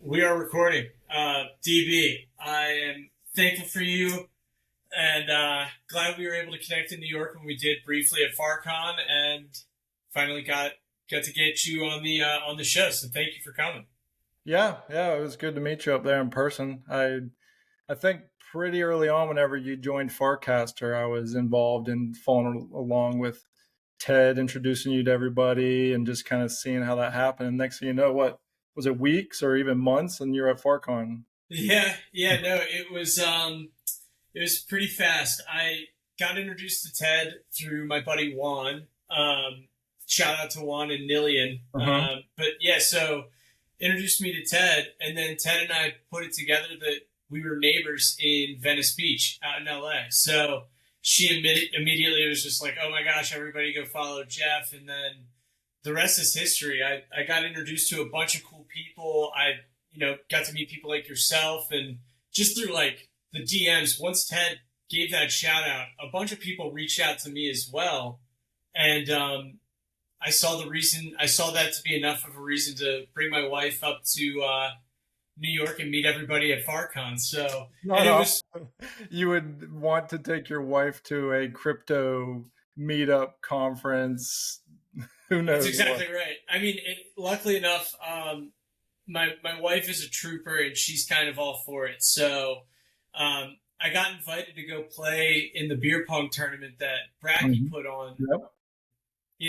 We are recording. DB, I am thankful for you and glad we were able to connect in New York when we did briefly at FarCon and finally got to get you on the show. So thank you for coming. Yeah, it was good to meet you up there in person. I think pretty early on, whenever you joined Farcaster, I was involved in following along with Ted, introducing you to everybody, and just kind of seeing how that happened. And next thing you know, what was it, weeks or even months, and you're at FarCon. Yeah, no, it was pretty fast. I got introduced to Ted through my buddy Juan. Shout out to Juan and Nillian. Uh huh. But yeah, so introduced me to Ted, and then Ted and I put it together that we were neighbors in Venice Beach out in LA. So immediately was just like, oh my gosh, everybody go follow Jeff. And then the rest is history. I got introduced to a bunch of cool people. Got to meet people like yourself and just through like the DMs. Once Ted gave that shout out, a bunch of people reached out to me as well. And I saw that to be enough of a reason to bring my wife up to New York and meet everybody at FarCon. So, Not and it was often you would want to take your wife to a crypto meetup conference. Who That's knows what? exactly right. I mean, luckily enough, my wife is a trooper and she's kind of all for it. So, I got invited to go play in the beer pong tournament that Bracky Mhm. put on. Yep.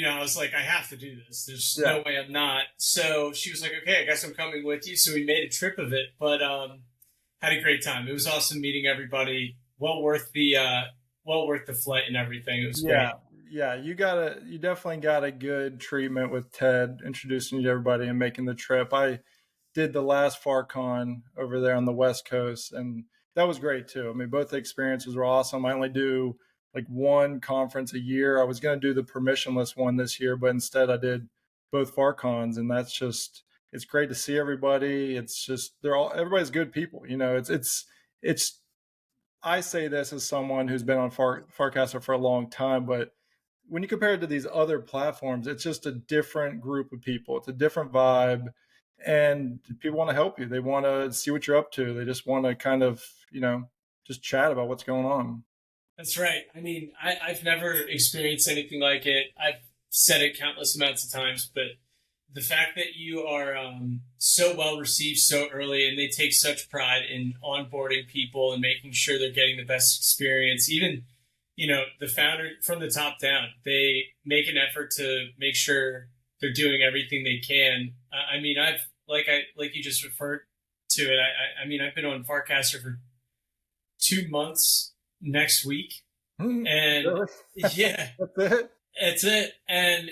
I was like, I have to do this. There's Yeah. no way I'm not. So she was like, okay, I guess I'm coming with you. So we made a trip of it, but had a great time. It was awesome meeting everybody. Well worth the flight and everything. It was Yeah, great. yeah, you definitely got a good treatment with Ted introducing you to everybody and making the trip. I did the last FarCon over there on the West Coast, and that was great too. I mean, both the experiences were awesome. I only do like one conference a year. I was going to do the permissionless one this year, but instead I did both FarCons, and that's just it's great to see everybody. It's just they're all everybody's good people. It's I say this as someone who's been on Farcaster for a long time, but when you compare it to these other platforms, it's just a different group of people. It's a different vibe, and people want to help you. They want to see what you're up to. They just want to kind of, just chat about what's going on. That's right. I mean, I've never experienced anything like it. I've said it countless amounts of times, but the fact that you are so well received so early and they take such pride in onboarding people and making sure they're getting the best experience, even, the founder from the top down, they make an effort to make sure they're doing everything they can. I mean, like you just referred to it. I mean, I've been on Farcaster for 2 months next week. And Really? yeah, That's it? it's it. And,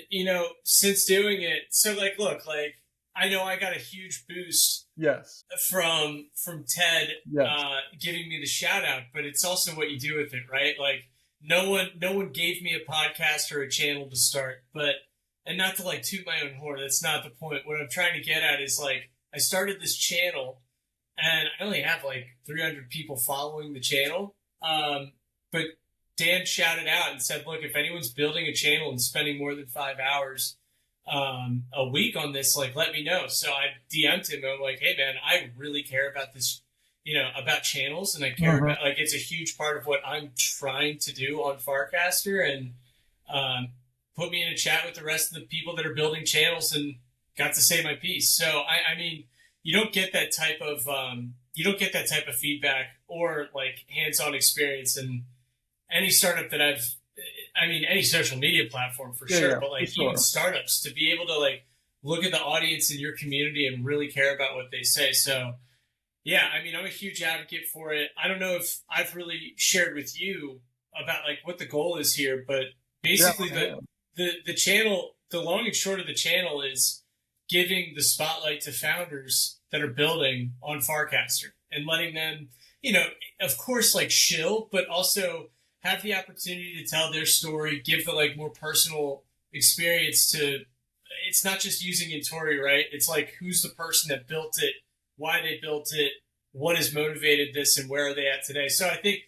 since doing it, so like, look, like, I know I got a huge boost Yes. from Ted Yes. giving me the shout out, but it's also what you do with it, right? Like no one gave me a podcast or a channel to start, but and not to like toot my own horn, that's not the point. What I'm trying to get at is like I started this channel and I only have like 300 people following the channel. But Dan shouted out and said, "Look, if anyone's building a channel and spending more than 5 hours a week on this, like, let me know." So I DM'd him. And I'm like, "Hey, man, I really care about this, about channels, and I care Mhm. about like it's a huge part of what I'm trying to do on Farcaster." And um, put me in a chat with the rest of the people that are building channels, and got to say my piece. So I mean, you don't get that type of feedback or like hands-on experience in any startup that I mean, any social media platform for Yeah, sure, yeah, but for like even sure. startups to be able to like look at the audience in your community and really care about what they say. So yeah, I mean, I'm a huge advocate for it. I don't know if I've really shared with you about like what the goal is here, but Yeah, basically yeah. the channel, the long and short of the channel is giving the spotlight to founders that are building on Farcaster and letting them, of course, like shill, but also have the opportunity to tell their story, give the like more personal experience to. It's not just using Intori, right? It's like who's the person that built it, why they built it, what has motivated this, and where are they at today. So I think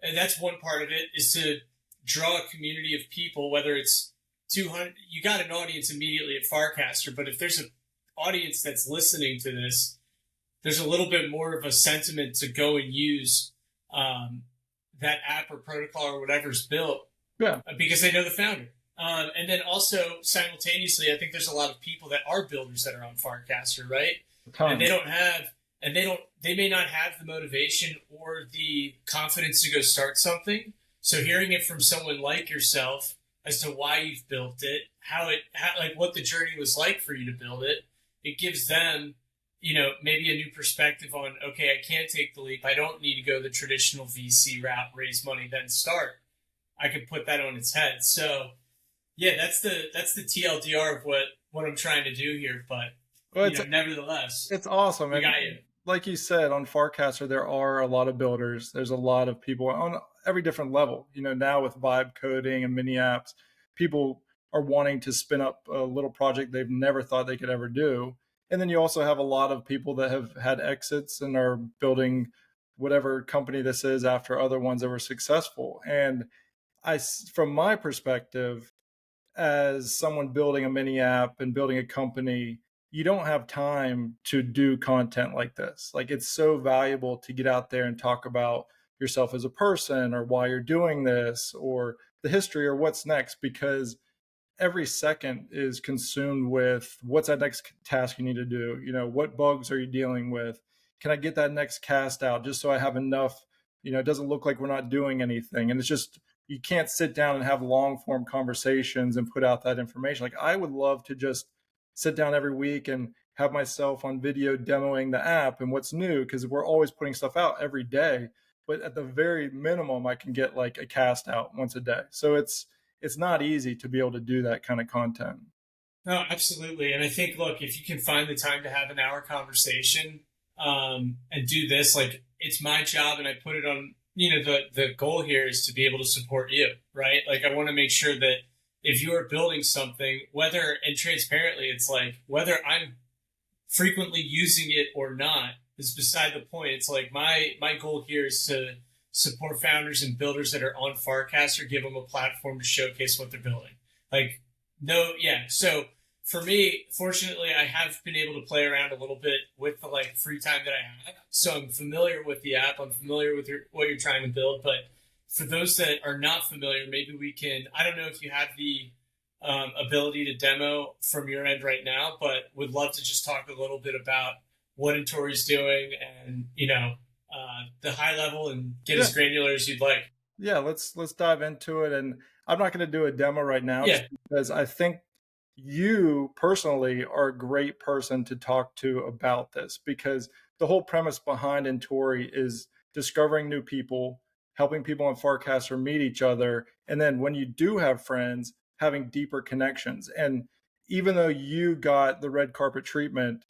and that's one part of it is to draw a community of people, whether it's 200, you got an audience immediately at Farcaster, but if there's an audience that's listening to this there's a little bit more of a sentiment to go and use um, that app or protocol or whatever's built Yeah, because they know the founder. And then also simultaneously, I think there's a lot of people that are builders that are on Farcaster, right? And they tons. don't have, and they may not have the motivation or the confidence to go start something. So hearing it from someone like yourself as to why you've built it, like what the journey was like for you to build it, it gives them, maybe a new perspective on, okay, I can't take the leap. I don't need to go the traditional VC route, raise money, then start. I could put that on its head. So yeah, that's the TLDR of what I'm trying to do here. But Well, it's nevertheless, it's awesome, we and got you. like you said, on Farcaster, there are a lot of builders. There's a lot of people on every different level. Now with vibe coding and mini apps, people are wanting to spin up a little project they've never thought they could ever do. And then you also have a lot of people that have had exits and are building whatever company this is after other ones that were successful. And from my perspective, as someone building a mini app and building a company, you don't have time to do content like this. Like, it's so valuable to get out there and talk about yourself as a person, or why you're doing this, or the history, or what's next, because every second is consumed with what's that next task you need to do. What bugs are you dealing with? Can I get that next cast out just so I have enough? It doesn't look like we're not doing anything. And it's just, you can't sit down and have long form conversations and put out that information. Like, I would love to just sit down every week and have myself on video demoing the app and what's new, because we're always putting stuff out every day. But at the very minimum, I can get like a cast out once a day. So it's not easy to be able to do that kind of content. No, absolutely. And I think, look, if you can find the time to have an hour conversation and do this, like it's my job, and I put it on. The goal here is to be able to support you, right? Like I want to make sure that if you are building something, whether and transparently, it's like whether I'm frequently using it or not is beside the point. It's like my goal here is to support founders and builders that are on Farcaster, give them a platform to showcase what they're building. Like, no, yeah. So for me, fortunately, I have been able to play around a little bit with the like free time that I have. So I'm familiar with the app. I'm familiar with what you're trying to build. But for those that are not familiar, maybe we can. I don't know if you have the ability to demo from your end right now, but would love to just talk a little bit about what Intori's doing and the high level and get Yeah, as granular as you'd like. yeah. Let's dive into it. And I'm not going to do a demo right now, just Yeah, because I think you personally are a great person to talk to about this, because the whole premise behind Intori is discovering new people, helping people on Farcaster meet each other, and then when you do have friends, having deeper connections. And even though you got the red carpet treatment,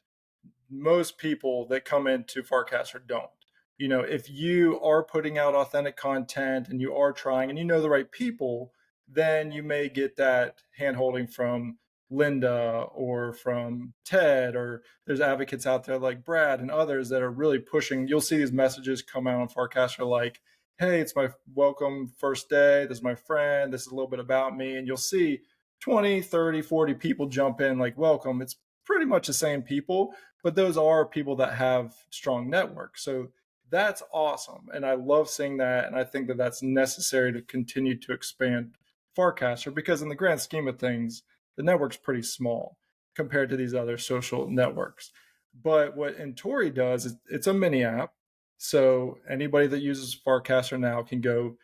most people that come into Farcaster don't. If you are putting out authentic content and you are trying and you know the right people, then you may get that handholding from Linda or from Ted, or there's advocates out there like Brad and others that are really pushing. You'll see these messages come out on Farcaster like, hey, it's my welcome first day. This is my friend. This is a little bit about me. And you'll see 20, 30, 40 people jump in like, welcome. It's pretty much the same people, but those are people that have strong networks. So that's awesome. And I love seeing that. And I think that that's necessary to continue to expand Farcaster, because in the grand scheme of things, the network's pretty small compared to these other social networks. But what Intori does is it's a mini app. So anybody that uses Farcaster now can go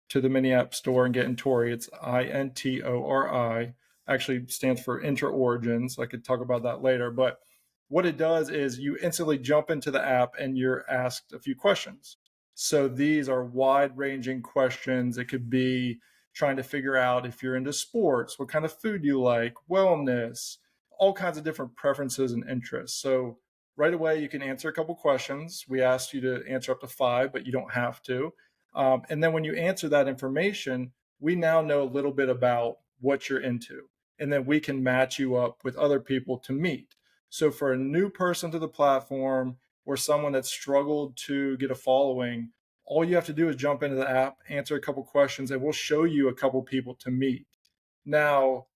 to the mini app store and get Intori. It's Intori. Actually stands for Inter Origins. I could talk about that later. But what it does is you instantly jump into the app and you're asked a few questions. So these are wide ranging questions. It could be trying to figure out if you're into sports, what kind of food you like, wellness, all kinds of different preferences and interests. So right away, you can answer a couple questions. We asked you to answer up to 5, but you don't have to. And then when you answer that information, we now know a little bit about what you're into. And then we can match you up with other people to meet. So for a new person to the platform, or someone that struggled to get a following, all you have to do is jump into the app, answer a couple questions, and we'll show you a couple people to meet. Now,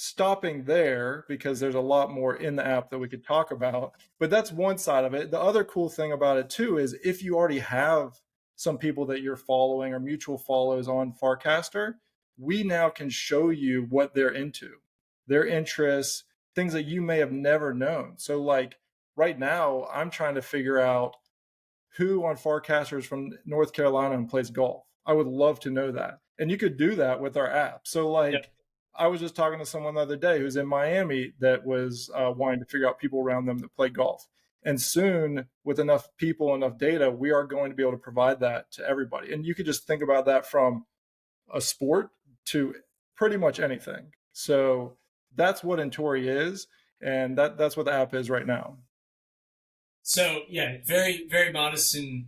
stopping there because there's a lot more in the app that we could talk about. But that's one side of it. The other cool thing about it too is if you already have some people that you're following or mutual follows on Farcaster, we now can show you what they're into, their interests, things that you may have never known. So like right now, I'm trying to figure out who on Farcaster is from North Carolina and plays golf. I would love to know that. And you could do that with our app. So Yep. like I was just talking to someone the other day who's in Miami that was wanting to figure out people around them that play golf. And soon, with enough people, enough data, we are going to be able to provide that to everybody. And you could just think about that from a sport to pretty much anything. So that's what Intori is. And that's what the app is right now. So yeah, very very modest and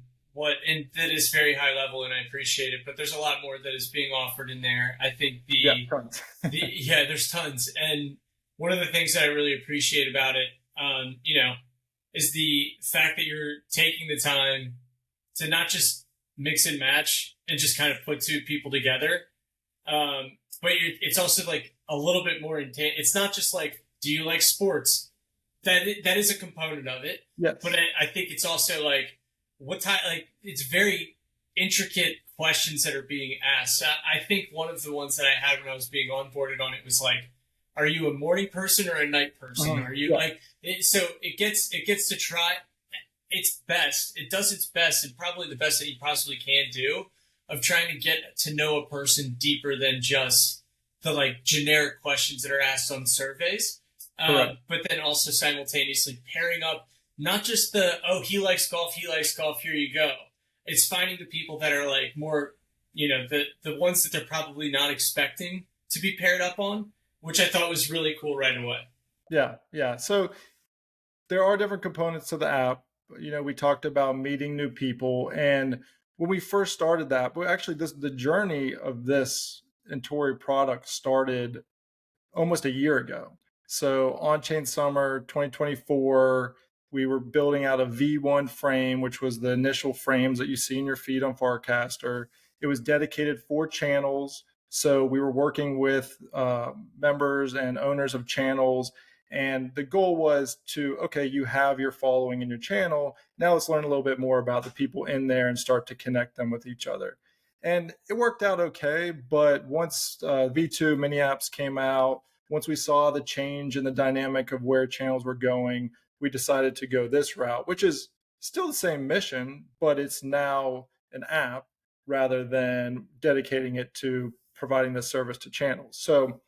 that is very high level, and I appreciate it. But there's a lot more that is being offered in there. I think Yeah, tons. yeah, there's tons, and one of the things that I really appreciate about it, is the fact that you're taking the time to not just mix and match and just kind of put two people together, but it's also like a little bit more intense. It's not just like, do you like sports? That is a component of it. Yes. But I think it's also like what type, like it's very intricate questions that are being asked. I think one of the ones that I had when I was being onboarded on it was like, are you a morning person or a night person? Are you like so it gets to try its best. It does its best, and probably the best that you possibly can do, of trying to get to know a person deeper than just the like generic questions that are asked on surveys. But then also simultaneously pairing up not just the, oh, he likes golf, here you go. It's finding the people that are like more, the ones that they're probably not expecting to be paired up on, which I thought was really cool right away. Yeah, yeah. So there are different components to the app. We talked about meeting new people, and when we first started that, but actually the journey of this Intori product started almost a year ago. So on-chain summer 2024, we were building out a V1 frame, which was the initial frames that you see in your feed on Farcaster. It was dedicated for channels. So we were working with members and owners of channels. And the goal was to, okay, you have your following in your channel. Now let's learn a little bit more about the people in there and start to connect them with each other. And it worked out okay. But once V2 mini apps came out, once we saw the change in the dynamic of where channels were going, we decided to go this route, which is still the same mission, but it's now an app rather than dedicating it to providing this service to channels. So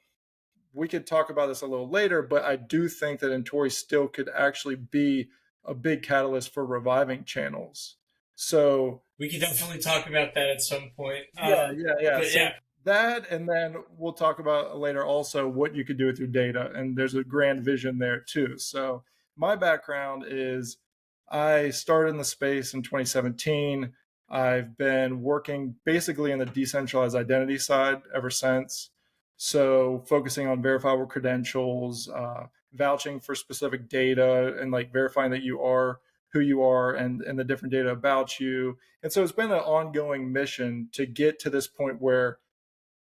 we could talk about this a little later, but I do think that Intori still could actually be a big catalyst for reviving channels. So we could definitely talk about that at some point. Yeah. But So that, and then we'll talk about later also what you could do with your data. And there's a grand vision there too. So my background is I started in the space in 2017. I've been working basically in the decentralized identity side ever since. So focusing on verifiable credentials, vouching for specific data, and like verifying that you are who you are and the different data about you. And so it's been an ongoing mission to get to this point where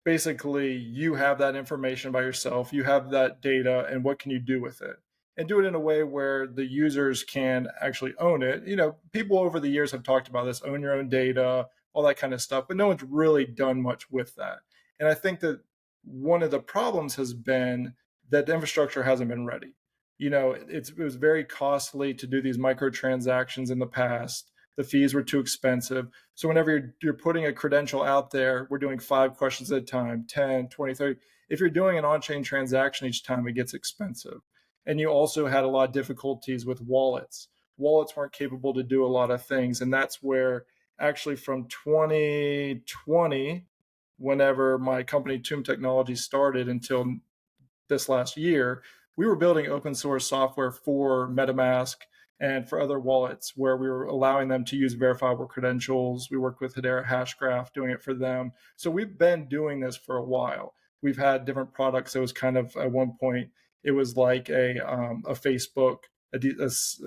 basically you have that information by yourself, you have that data, and what can you do with it? And do it in a way where the users can actually own it. People over the years have talked about this, own your own data, all that kind of stuff, but no one's really done much with that. And I think that one of the problems has been that the infrastructure hasn't been ready. It was very costly to do these microtransactions in the past. The fees were too expensive. So whenever you're putting a credential out there, we're doing 5 questions at a time, 10, 20, 30. If you're doing an on-chain transaction each time, it gets expensive. And you also had a lot of difficulties with wallets. Wallets weren't capable to do a lot of things. And that's where actually from 2020, whenever my company Tomb Technology started until this last year, we were building open source software for MetaMask and for other wallets where we were allowing them to use verifiable credentials. We worked with Hedera Hashgraph doing it for them. So we've been doing this for a while. We've had different products. It was kind of at one point, it was like a Facebook, a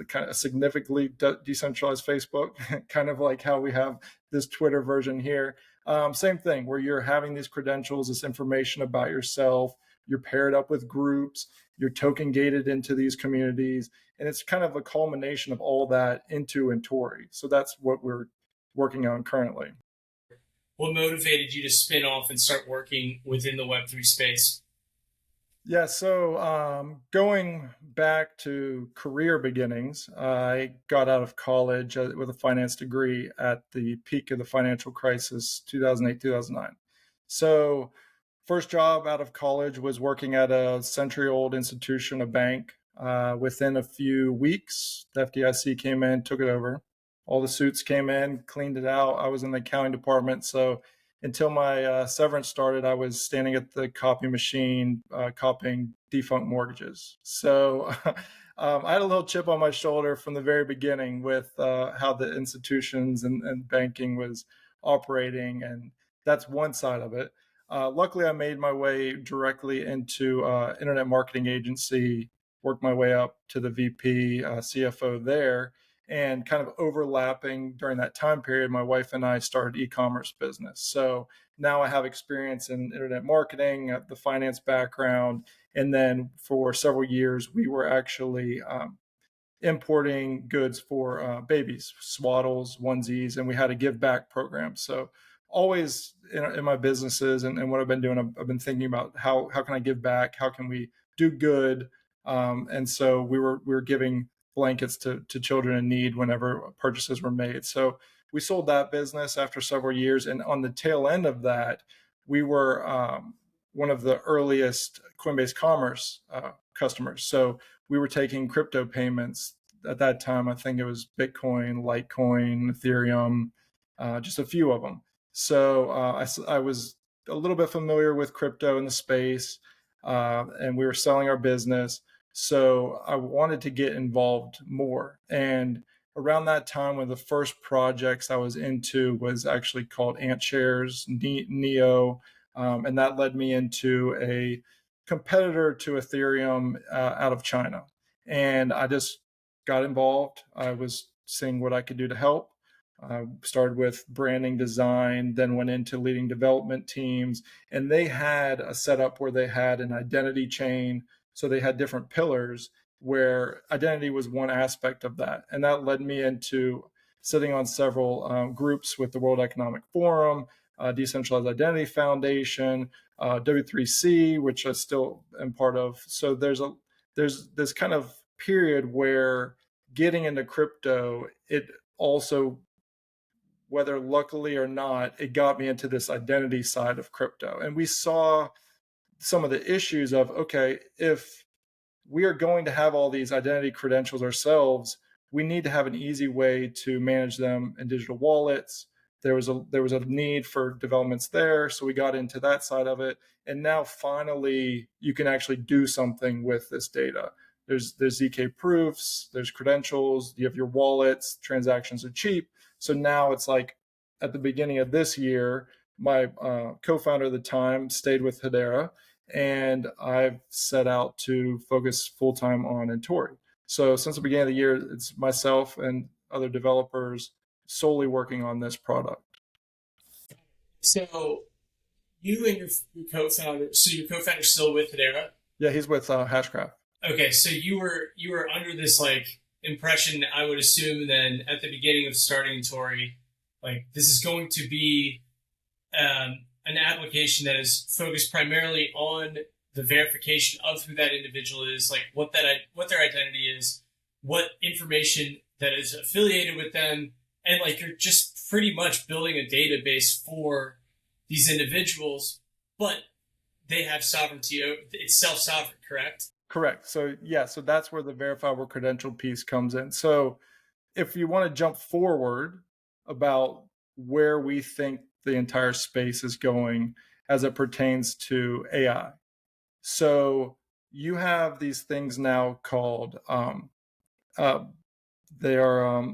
kind of significantly decentralized Facebook, kind of like how we have this Twitter version here. Same thing where you're having these credentials, this information about yourself, you're paired up with groups, you're token gated into these communities, and it's kind of a culmination of all that into Intori. So that's what we're working on currently. What motivated you to spin off and start working within the Web3 space? Yeah, so going back to career beginnings, I got out of college with a finance degree at the peak of the financial crisis, 2008, 2009. So, first job out of college was working at a century old institution, a bank. Within a few weeks, the FDIC came in, took it over. All the suits came in, cleaned it out. I was in the accounting department. So, until my severance started, I was standing at the copy machine, copying defunct mortgages. So I had a little chip on my shoulder from the very beginning with how the institutions and banking was operating. And that's one side of it. Luckily, I made my way directly into internet marketing agency, worked my way up to the VP, CFO there, and kind of overlapping during that time period, my wife and I started e-commerce business. So now I have experience in internet marketing, the finance background, and then for several years we were actually importing goods for babies, swaddles, onesies, and we had a give back program. So always in my businesses and what I've been doing, I've been thinking about how can I give back? How can we do good? And so we were giving blankets to children in need whenever purchases were made. So we sold that business after several years, and on the tail end of that, we were one of the earliest Coinbase Commerce customers. So we were taking crypto payments at that time. I think it was Bitcoin, Litecoin, Ethereum, just a few of them. So I was a little bit familiar with crypto in the space, and we were selling our business. So I wanted to get involved more. And around that time, one of the first projects I was into was actually called AntShares Neo, and that led me into a competitor to Ethereum out of China. And I just got involved. I was seeing what I could do to help. Started with branding design, then went into leading development teams. And they had a setup where they had an identity chain. So they had different pillars where identity was one aspect of that. And that led me into sitting on several groups with the World Economic Forum, Decentralized Identity Foundation, W3C, which I still am part of. So there's this kind of period where getting into crypto, it also, whether luckily or not, it got me into this identity side of crypto. And we saw some of the issues of, okay, if we are going to have all these identity credentials ourselves, we need to have an easy way to manage them in digital wallets. There was a need for developments there, so we got into that side of it. And now finally, you can actually do something with this data. There's ZK proofs, there's credentials, you have your wallets, transactions are cheap. So now it's like at the beginning of this year, my co-founder at the time stayed with Hedera, and I've set out to focus full time on Intori. So since the beginning of the year, it's myself and other developers solely working on this product. So you and your co-founder, so your co-founder's still with Hedera? Yeah, he's with Hashcraft. Okay, so you were under this like impression, I would assume, then at the beginning of starting Intori, like this is going to be an application that is focused primarily on the verification of who that individual is, like what their identity is, what information that is affiliated with them, and like you're just pretty much building a database for these individuals, but they have sovereignty. It's self-sovereign, correct? Correct. So yeah, so that's where the verifiable credential piece comes in. So if you want to jump forward about where we think the entire space is going as it pertains to AI. So you have these things now called they are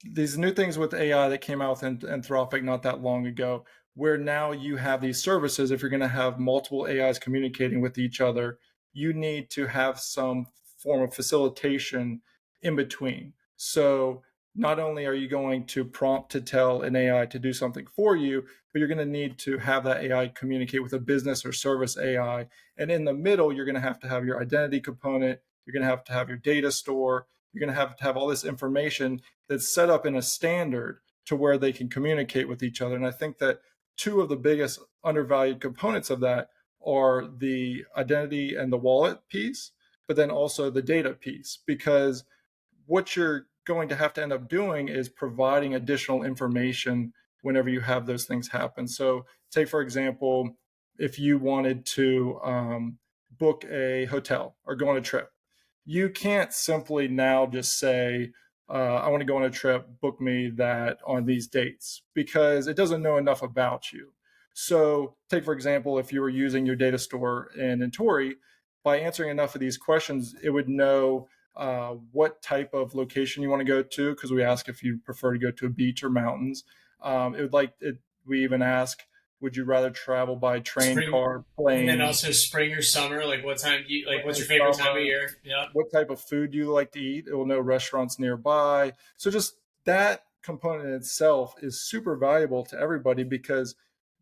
these new things with AI that came out with Anthropic not that long ago, where now you have these services. If you're going to have multiple AIs communicating with each other, you need to have some form of facilitation in between. So not only are you going to prompt to tell an AI to do something for you, but you're going to need to have that AI communicate with a business or service AI. And in the middle, you're going to have your identity component. You're going to have your data store. You're going to have all this information that's set up in a standard to where they can communicate with each other. And I think that two of the biggest undervalued components of that are the identity and the wallet piece, but then also the data piece, because what you're going to have to end up doing is providing additional information whenever you have those things happen. So, take for example, if you wanted to book a hotel or go on a trip, you can't simply now just say, I want to go on a trip, book me that on these dates, because it doesn't know enough about you. So, take for example, if you were using your data store in Intori, by answering enough of these questions, it would know what type of location you want to go to, because we ask if you prefer to go to a beach or mountains. It would like it. We even ask, would you rather travel by train, Spring, car, and then plane, also spring or summer. Like, what time do you like? What's spring, your favorite time of summer? year? Yeah. What type of food do you like to eat? It will know restaurants nearby. So just that component in itself is super valuable to everybody, because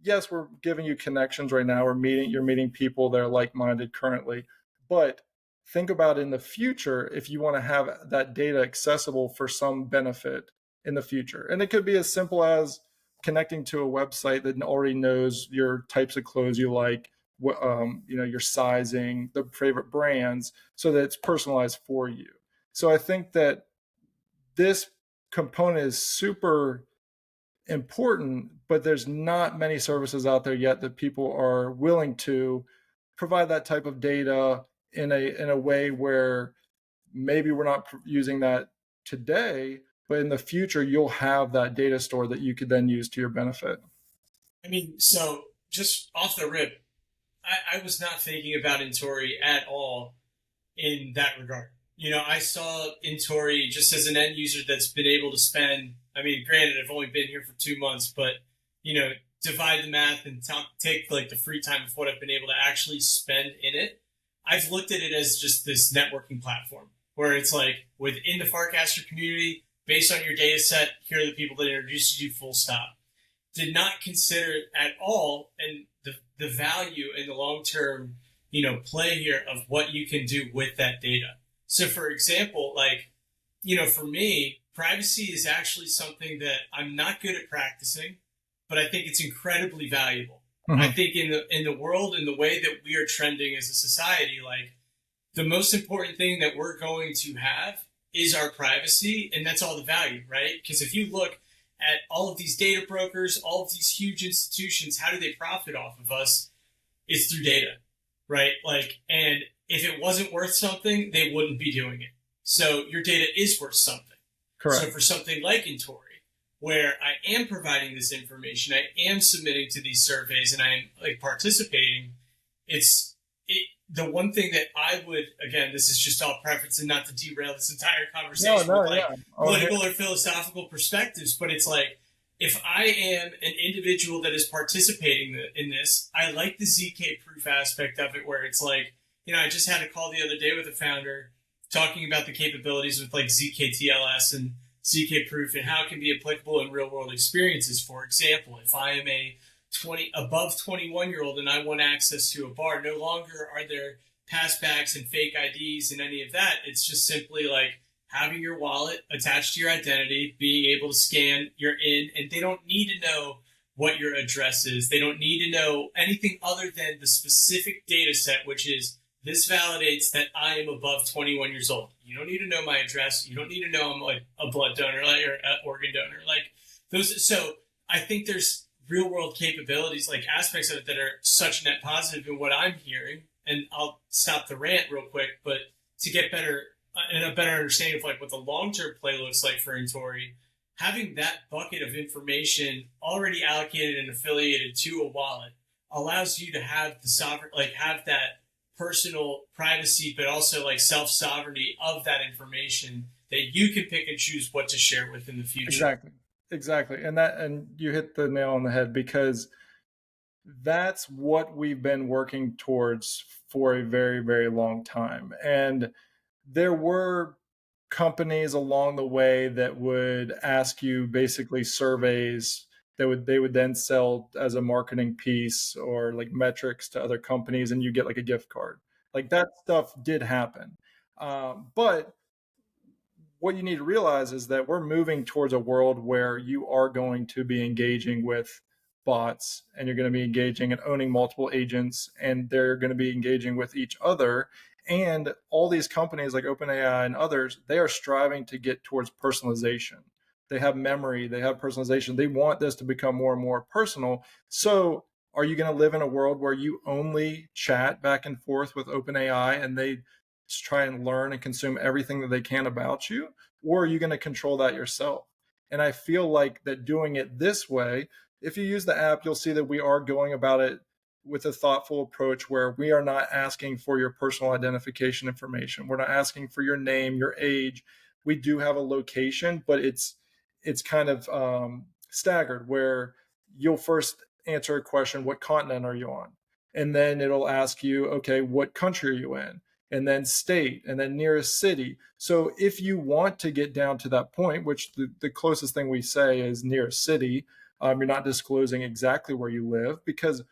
yes, we're giving you connections right now. You're meeting people that are like-minded currently, but think about in the future if you want to have that data accessible for some benefit in the future. And it could be as simple as connecting to a website that already knows your types of clothes you like, your sizing, the favorite brands, so that it's personalized for you. So I think that this component is super important, but there's not many services out there yet that people are willing to provide that type of data in a way where maybe we're not using that today, but in the future you'll have that data store that you could then use to your benefit. I mean, so just off the rip, I was not thinking about Intori at all in that regard. I saw Intori just as an end user that's been able to spend. I mean, granted, I've only been here for 2 months, but you know, divide the math and take like the free time of what I've been able to actually spend in it. I've looked at it as just this networking platform where it's like within the Farcaster community, based on your data set, here are the people that introduced you. Full stop. Did not consider it at all, and the value and the long term play here of what you can do with that data. So, for example, like, for me, privacy is actually something that I'm not good at practicing, but I think it's incredibly valuable. Mm-hmm. I think in the world, in the way that we are trending as a society, like the most important thing that we're going to have is our privacy, and that's all the value, right? Because if you look at all of these data brokers, all of these huge institutions, how do they profit off of us? It's through data, right? Like, and if it wasn't worth something, they wouldn't be doing it. So your data is worth something. Correct. So for something like Intori, where I am providing this information, I am submitting to these surveys, and I'm like participating, the one thing that I would, again, this is just all preference and not to derail this entire conversation with like political or philosophical perspectives, but it's like, if I am an individual that is participating in this, I like the ZK proof aspect of it, where it's like, I just had a call the other day with a founder talking about the capabilities with like ZK TLS and ZK proof and how it can be applicable in real world experiences. For example, if I am a above 21-year-old and I want access to a bar, no longer are there passbacks and fake IDs and any of that. It's just simply like having your wallet attached to your identity, being able to scan your in, and they don't need to know what your address is. They don't need to know anything other than the specific data set, which is this validates that I am above 21 years old. You don't need to know my address. You don't need to know I'm like a blood donor or an organ donor. Like those. So I think there's real world capabilities, like aspects of it that are such net positive in what I'm hearing. And I'll stop the rant real quick, but to get better and a better understanding of like what the long term play looks like for Intori, having that bucket of information already allocated and affiliated to a wallet allows you to have the sovereign, like have that personal privacy, but also like self sovereignty of that information that you can pick and choose what to share with in the future. Exactly. And you hit the nail on the head, because that's what we've been working towards for a very, very long time. And there were companies along the way that would ask you basically surveys that they would then sell as a marketing piece or like metrics to other companies, and you get like a gift card. Like that stuff did happen. But what you need to realize is that we're moving towards a world where you are going to be engaging with bots, and you're going to be engaging and owning multiple agents, and they're going to be engaging with each other. And all these companies like OpenAI and others, they are striving to get towards personalization. They have memory, they have personalization. They want this to become more and more personal. So are you going to live in a world where you only chat back and forth with OpenAI and they try and learn and consume everything that they can about you? Or are you going to control that yourself? And I feel like that doing it this way, if you use the app, you'll see that we are going about it with a thoughtful approach where we are not asking for your personal identification information. We're not asking for your name, your age. We do have a location, but it's kind of staggered, where you'll first answer a question: what continent are you on? And then it'll ask you, okay, what country are you in? And then state, and then nearest city. So if you want to get down to that point, which the closest thing we say is nearest city, you're not disclosing exactly where you live, because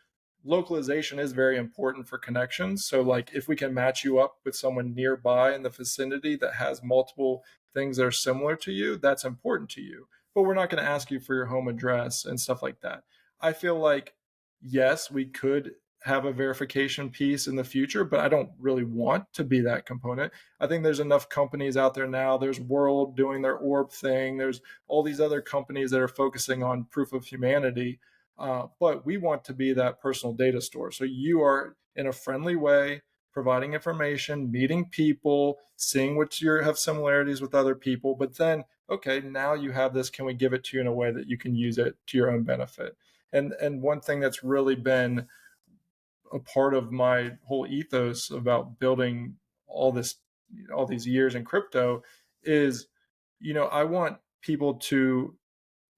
localization is very important for connections. So like if we can match you up with someone nearby in the vicinity that has multiple things that are similar to you, that's important to you. But we're not going to ask you for your home address and stuff like that. I feel like, yes, we could have a verification piece in the future, but I don't really want to be that component. I think there's enough companies out there now. There's World doing their orb thing. There's all these other companies that are focusing on proof of humanity. But we want to be that personal data store. So you are, in a friendly way, providing information, meeting people, seeing what you have similarities with other people. But then, okay, now you have this. Can we give it to you in a way that you can use it to your own benefit? And one thing that's really been a part of my whole ethos about building all these years in crypto is, I want people to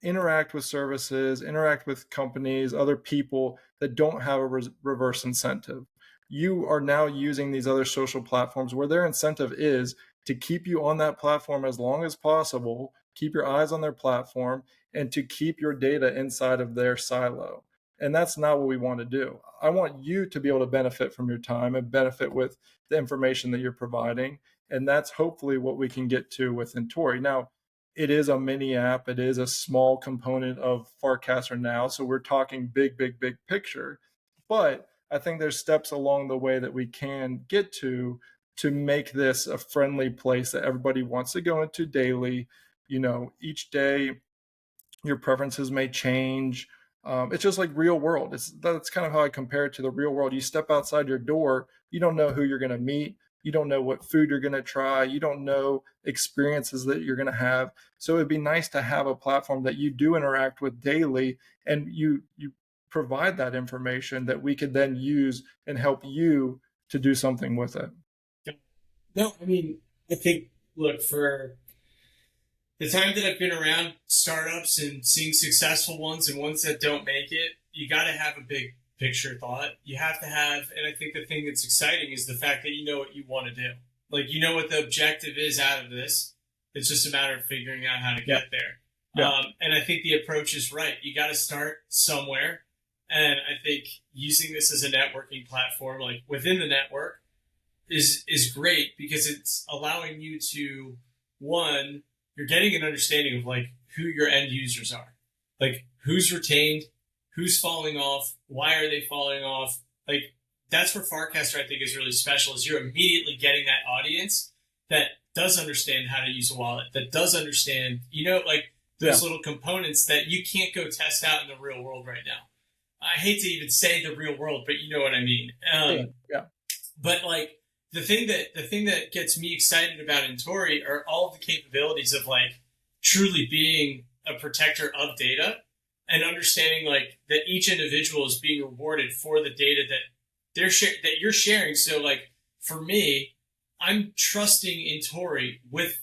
interact with services, interact with companies, other people that don't have a reverse incentive. You are now using these other social platforms where their incentive is to keep you on that platform as long as possible, keep your eyes on their platform, and to keep your data inside of their silo. And that's not what we want to do. I want you to be able to benefit from your time and benefit with the information that you're providing. And that's hopefully what we can get to with Intori. Now, it is a mini app. It is a small component of Farcaster now. So we're talking big, big, big picture. But I think there's steps along the way that we can get to make this a friendly place that everybody wants to go into daily. Each day your preferences may change. It's just like real world. That's kind of how I compare it to the real world. You step outside your door, you don't know who you're going to meet. You don't know what food you're going to try. You don't know experiences that you're going to have. So it'd be nice to have a platform that you do interact with daily, and you provide that information that we could then use and help you to do something with it. No, I mean, I think, look, for the time that I've been around startups and seeing successful ones and ones that don't make it, you got to have a big picture thought. You have to have, and I think the thing that's exciting is the fact that you know what you want to do. Like, you know what the objective is out of this. It's just a matter of figuring out how to get there. Yeah. And I think the approach is right. You got to start somewhere. And I think using this as a networking platform, like within the network, is great, because it's allowing you to, one, you're getting an understanding of like who your end users are, like who's retained, who's falling off, why are they falling off. Like, that's where Farcaster, I think, is really special, is you're immediately getting that audience that does understand how to use a wallet, that does understand, like those little components that you can't go test out in the real world right now. I hate to even say the real world, but you know what I mean. But like, the thing that gets me excited about Intori are all the capabilities of like truly being a protector of data and understanding like that each individual is being rewarded for the data that that you're sharing. So like, for me, I'm trusting Intori with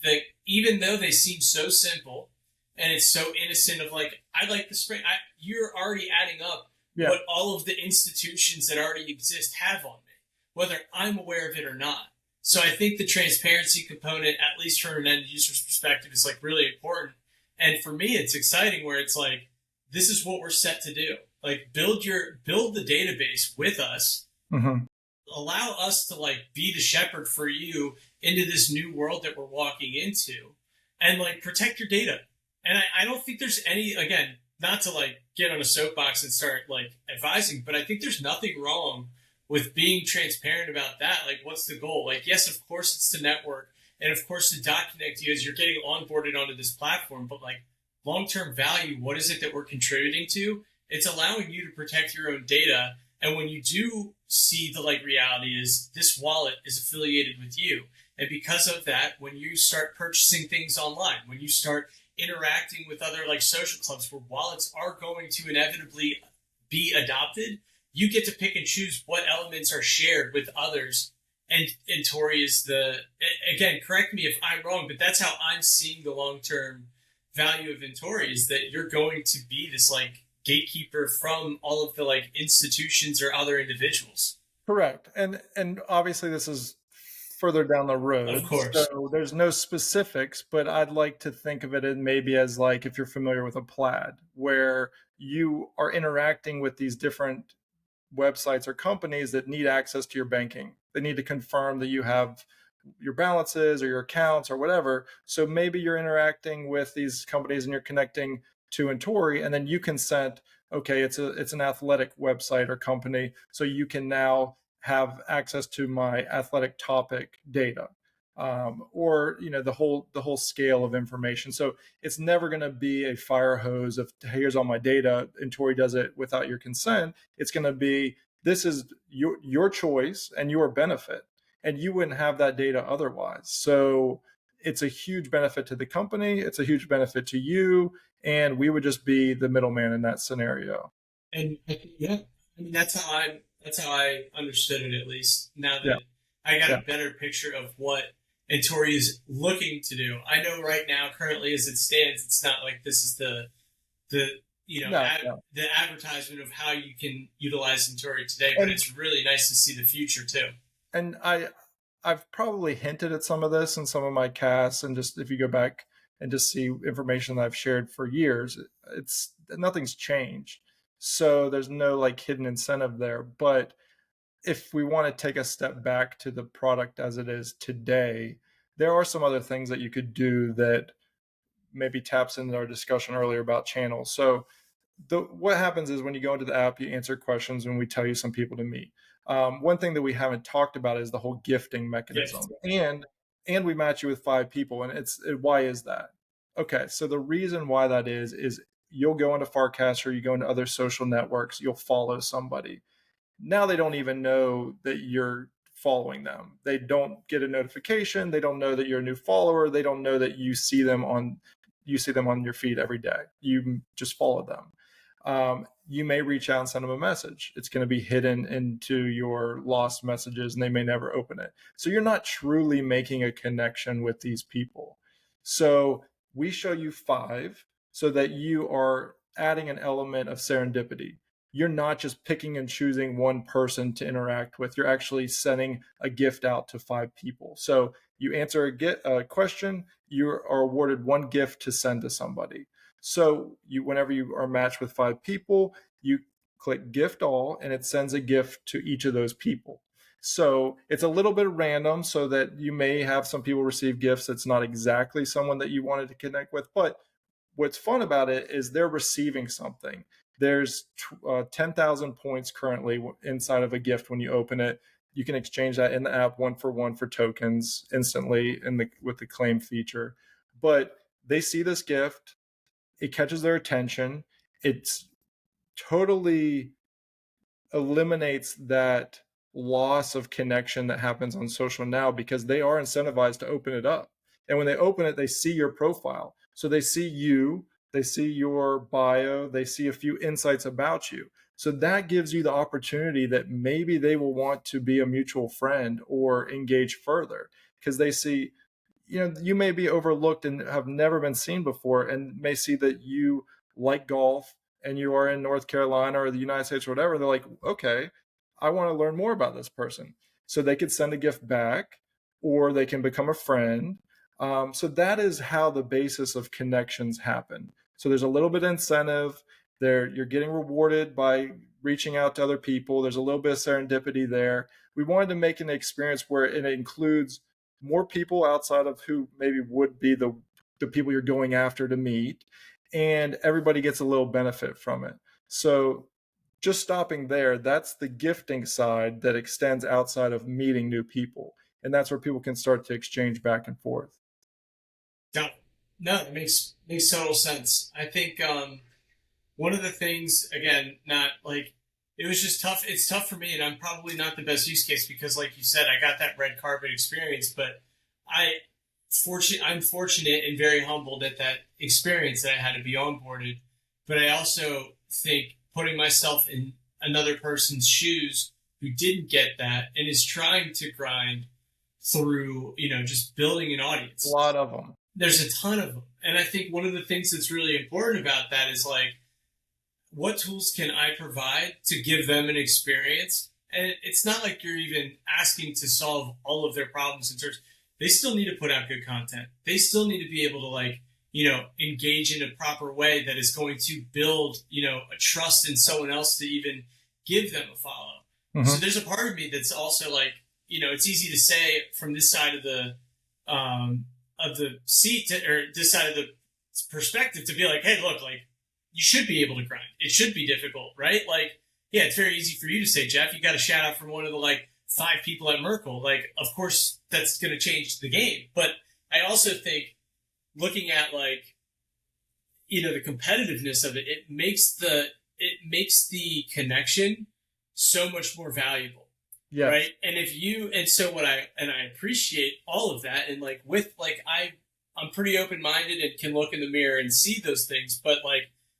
even though they seem so simple and it's so innocent of like, I like the spring. You're already adding up what all of the institutions that already exist have on me, whether I'm aware of it or not. So I think the transparency component, at least from an end user's perspective, is like really important. And for me, it's exciting where it's like, this is what we're set to do. Like build the database with us, Mm-hmm. allow us to like be the shepherd for you into this new world that we're walking into, and like protect your data. And I don't think there's any, again, not to like get on a soapbox and start like advising, but I think there's nothing wrong with being transparent about that. Like, what's the goal? Like, yes, of course it's to network, and of course to document you as you're getting onboarded onto this platform, but like long-term value, what is it that we're contributing to? It's allowing you to protect your own data. And when you do see the like reality is this wallet is affiliated with you. And because of that, when you start purchasing things online, when you start interacting with other like social clubs where wallets are going to inevitably be adopted, you get to pick and choose what elements are shared with others. And Tori is the, again, correct me if I'm wrong, but that's how I'm seeing the long-term value of Intori, is that you're going to be this like gatekeeper from all of the like institutions or other individuals. Correct. And obviously this is further down the Of road. course. So there's no specifics, but I'd like to think of it in maybe as like if you're familiar with a plaid, where you are interacting with these different websites or companies that need access to your banking. They need to confirm that you have your balances or your accounts or whatever. So maybe you're interacting with these companies and you're connecting to Intori, and then you consent, okay, it's an athletic website or company, so you can now have access to my athletic topic data. Or the whole scale of information. So it's never going to be a fire hose of here's all my data and Tori does it without your consent. It's going to be this is your choice and your benefit, and you wouldn't have that data otherwise. So it's a huge benefit to the company. It's a huge benefit to you, and we would just be the middleman in that scenario. And yeah, I mean that's how I understood it, at least. Now Yeah, that I got yeah, a better picture of what Intori is looking to do. I know right now, currently as it stands, it's not like this is the no, no. the advertisement of how you can utilize Intori today, but And it's really nice to see the future too. and I've probably hinted at some of this in some of my casts, and just if you go back and just see information that I've shared for years, it's nothing's changed. So there's no like hidden incentive there. But if we want to take a step back to the product as it is today, there are some other things that you could do that maybe taps into our discussion earlier about channels. So what happens is when you go into the app, you answer questions and we tell you some people to meet. One thing that we haven't talked about is the whole gifting Gift. mechanism, and we match you with 5 people, and why is that? Okay, so the reason why that is you'll go into Farcaster, you go into other social networks, you'll follow somebody. Now they don't even know that you're following them. They don't get a notification. They don't know that you're a new follower. They don't know that you see them on your feed every day. You just follow them. You may reach out and send them a message. It's going to be hidden into your lost messages and they may never open it. So you're not truly making a connection with these people. So we show you 5 so that you are adding an element of serendipity. You're not just picking and choosing one person to interact with. You're actually sending a gift out to 5 people. So you answer a question, you are awarded one gift to send to somebody. So whenever you are matched with 5 people, you click gift all and it sends a gift to each of those people. So it's a little bit random so that you may have some people receive gifts that's not exactly someone that you wanted to connect with. But what's fun about it is they're receiving something. There's 10,000 points currently inside of a gift when you open it. You can exchange that in the app one for tokens instantly with the claim feature. But they see this gift, it catches their attention. It's totally eliminates that loss of connection that happens on social now because they are incentivized to open it up. And when they open it, they see your profile. So they see you, they see your bio, they see a few insights about you. So that gives you the opportunity that maybe they will want to be a mutual friend or engage further because they see, you may be overlooked and have never been seen before and may see that you like golf and you are in North Carolina or the United States or whatever. They're like, okay, I want to learn more about this person. So they could send a gift back. or they can become a friend. So that is how the basis of connections happen. So there's a little bit of incentive there. You're getting rewarded by reaching out to other people. There's a little bit of serendipity there. We wanted to make an experience where it includes more people outside of who maybe would be the people you're going after to meet, and everybody gets a little benefit from it. So just stopping there, that's the gifting side that extends outside of meeting new people. And that's where people can start to exchange back and forth. No, no, it makes total sense. I think one of the things, again, not like it was just tough. It's tough for me, and I'm probably not the best use case because, like you said, I got that red carpet experience. But I'm fortunate and very humbled at that experience that I had to be onboarded. But I also think putting myself in another person's shoes who didn't get that and is trying to grind through, just building an audience. A lot of them. There's a ton of them. And I think one of the things that's really important about that is like, what tools can I provide to give them an experience? And it's not like you're even asking to solve all of their problems in terms. They still need to put out good content. They still need to be able to engage in a proper way that is going to build, a trust in someone else to even give them a follow. Mm-hmm. So there's a part of me that's also like, it's easy to say from this side of the seat or this side of the perspective to be like, hey, look, like you should be able to grind. It should be difficult, right? Like, yeah, it's very easy for you to say, Jeff, you got a shout out from one of the 5 people at Merkle. Like, of course that's going to change the game. But I also think looking at the competitiveness of it, it makes the connection so much more valuable. Yes. Right. And I appreciate all of that. And I'm pretty open-minded and can look in the mirror and see those things. But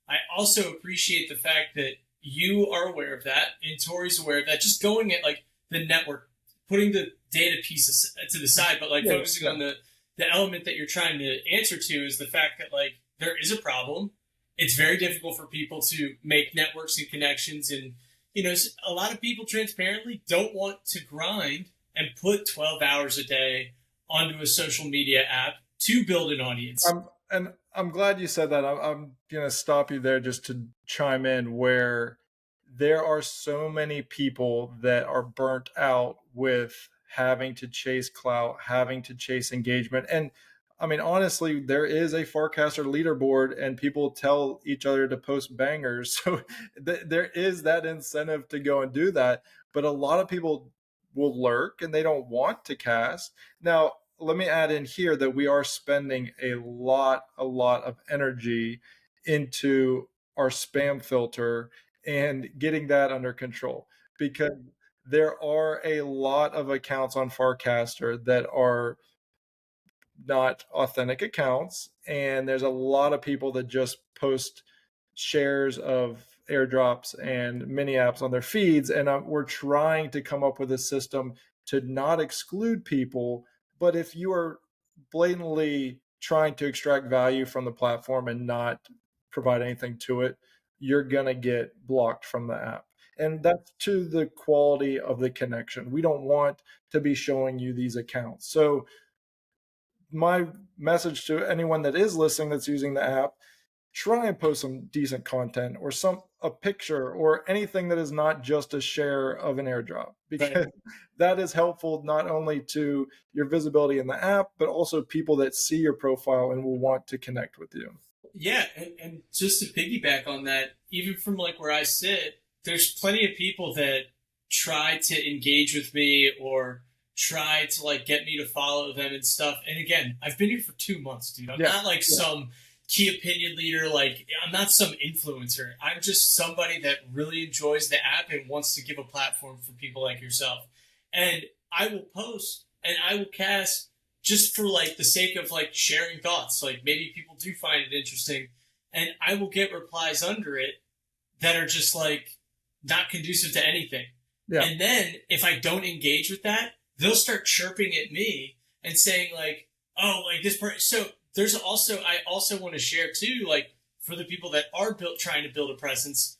I also appreciate the fact that you are aware of that and Tori's aware of that. Just going at the network, putting the data pieces to the side, but focusing on the element that you're trying to answer to is the fact that there is a problem. It's very difficult for people to make networks and connections, and a lot of people transparently don't want to grind and put 12 hours a day onto a social media app to build an audience. I'm glad you said that. I'm going to stop you there just to chime in where there are so many people that are burnt out with having to chase clout, having to chase engagement. And I mean, honestly, there is a Farcaster leaderboard and people tell each other to post bangers. So there is that incentive to go and do that. But a lot of people will lurk and they don't want to cast. Now, let me add in here that we are spending a lot of energy into our spam filter and getting that under control, because there are a lot of accounts on Farcaster that are not authentic accounts, and there's a lot of people that just post shares of airdrops and mini apps on their feeds, and we're trying to come up with a system to not exclude people, but if you are blatantly trying to extract value from the platform and not provide anything to it, you're going to get blocked from the app. And that's to the quality of the connection. We don't want to be showing you these accounts. So my message to anyone that is listening that's using the app, try and post some decent content or a picture or anything that is not just a share of an airdrop, because right. That is helpful not only to your visibility in the app, but also people that see your profile and will want to connect with you. Yeah, and just to piggyback on that, even from where I sit, there's plenty of people that try to engage with me or try to get me to follow them and stuff. And again, I've been here for 2 months, dude. I'm not some key opinion leader. I'm not some influencer. I'm just somebody that really enjoys the app and wants to give a platform for people like yourself. And I will post and I will cast just for the sake of sharing thoughts. Maybe people do find it interesting, and I will get replies under it that are just not conducive to anything. Yeah. And then if I don't engage with that, they'll start chirping at me and saying this person. So I also want to share too, for the people that are trying to build a presence,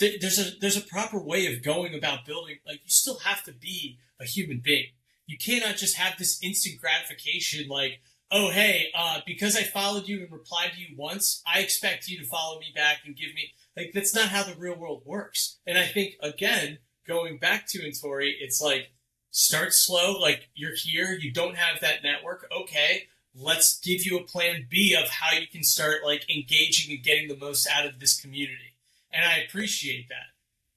there's a proper way of going about building. You still have to be a human being. you cannot just have this instant gratification like, oh, hey, because I followed you and replied to you once, I expect you to follow me back and give me, like, that's not how the real world works. And I think, again, going back to Intori, it's like, start slow, like, you're here, you don't have that network, okay, let's give you a plan B of how you can start, like, engaging and getting the most out of this community. And I appreciate that.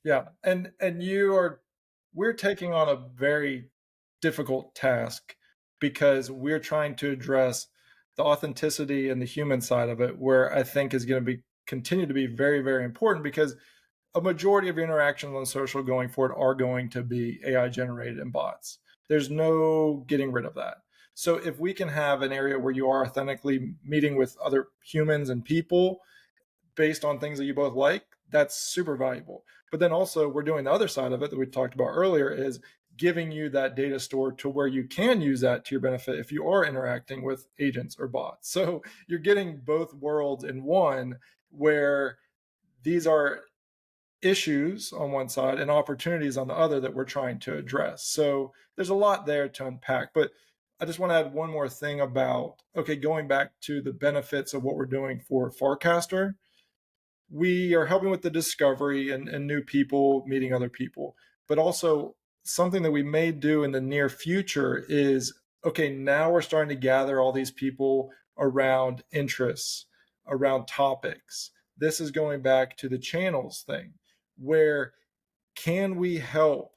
Yeah. And we're taking on a very difficult task because we're trying to address the authenticity and the human side of it, where I think is going to be continue to be very, very important, because a majority of your interactions on social going forward are going to be AI generated and bots. There's no getting rid of that. So if we can have an area where you are authentically meeting with other humans and people based on things that you both like, that's super valuable. But then also we're doing the other side of it that we talked about earlier, is giving you that data store to where you can use that to your benefit if you are interacting with agents or bots. So you're getting both worlds in one, where these are issues on one side and opportunities on the other that we're trying to address. So there's a lot there to unpack. But I just want to add one more thing about, okay, going back to the benefits of what we're doing for Farcaster. We are helping with the discovery and new people meeting other people, but also something that we may do in the near future is, okay, now we're starting to gather all these people around interests, around topics. This is going back to the channels thing, where can we help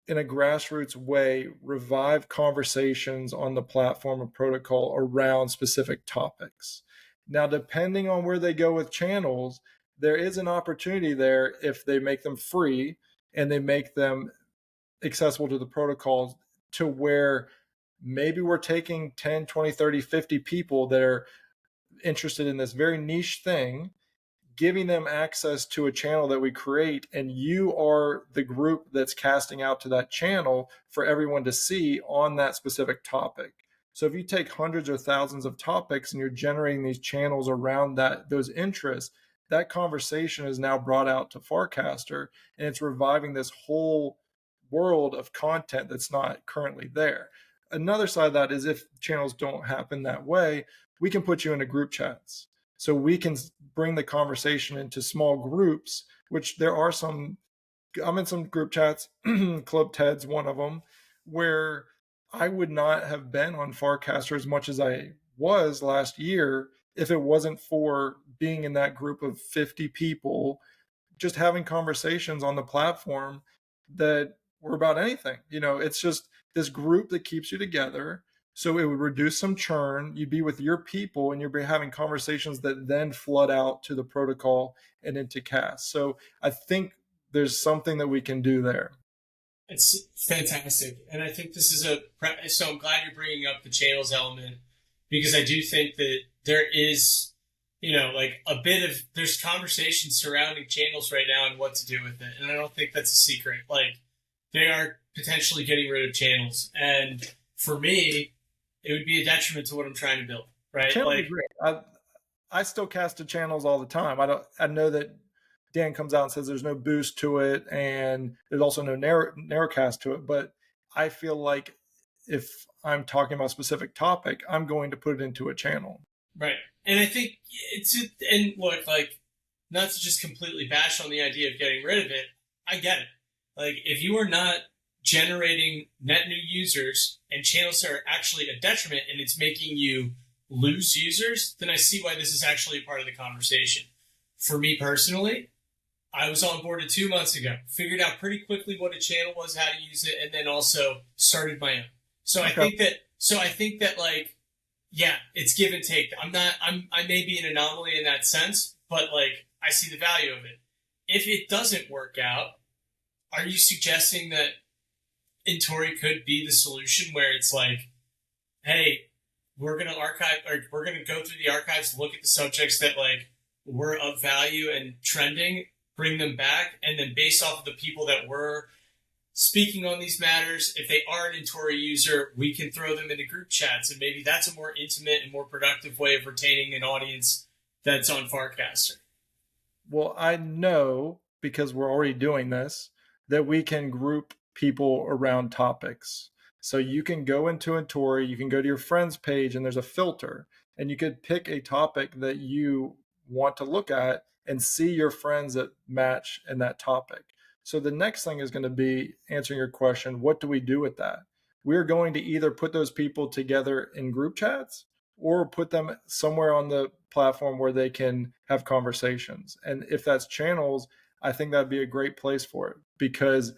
in a grassroots way revive conversations on the platform and protocol around specific topics. Now, depending on where they go with channels, there is an opportunity there if they make them free and they make them accessible to the protocols, to where maybe we're taking 10, 20, 30, 50 people that are interested in this very niche thing, giving them access to a channel that we create, and you are the group that's casting out to that channel for everyone to see on that specific topic. So if you take hundreds or thousands of topics and you're generating these channels around those interests, that conversation is now brought out to Farcaster, and it's reviving this whole world of content that's not currently there. Another side of that is, if channels don't happen that way, we can put you into group chats. So we can bring the conversation into small groups, which there are some. I'm in some group chats, Club Ted's one of them, where I would not have been on Farcaster as much as I was last year if it wasn't for being in that group of 50 people, just having conversations on the platform that were about anything. It's just this group that keeps you together. So it would reduce some churn. You'd be with your people and you'd be having conversations that then flood out to the protocol and into CAS. So I think there's something that we can do there. It's fantastic. And I think this is so I'm glad you're bringing up the channels element, because I do think that there is, like there's conversation surrounding channels right now and what to do with it. And I don't think that's a secret. Like, they are potentially getting rid of channels. And for me, it would be a detriment to what I'm trying to build, right? Channels are great. I still cast to channels all the time. I know that Dan comes out and says there's no boost to it, and there's also no narrowcast to it. But I feel like if I'm talking about a specific topic, I'm going to put it into a channel. Right. And I think and look, like, not to just completely bash on the idea of getting rid of it, I get it. Like, if you are not generating net new users and channels are actually a detriment and it's making you lose users, then I see why this is actually a part of the conversation. For me personally, I was onboarded 2 months ago, figured out pretty quickly what a channel was, how to use it, and then also started my own. So okay. I think that like, yeah, it's give and take. I may be an anomaly in that sense, but like, I see the value of it. If it doesn't work out, are you suggesting that Intori could be the solution, where it's like, hey, we're going to archive, or we're going to go through the archives, look at the subjects that like were of value and trending, bring them back, and then based off of the people that were speaking on these matters, if they are an Intori user, we can throw them into group chats, and maybe that's a more intimate and more productive way of retaining an audience that's on Farcaster. Well, I know, because we're already doing this, that we can group people around topics. So you can go into Intori, you can go to your friends page, and there's a filter, and you could pick a topic that you want to look at and see your friends that match in that topic. So the next thing is going to be answering your question, what do we do with that? We're going to either put those people together in group chats or put them somewhere on the platform where they can have conversations. And if that's channels, I think that'd be a great place for it, because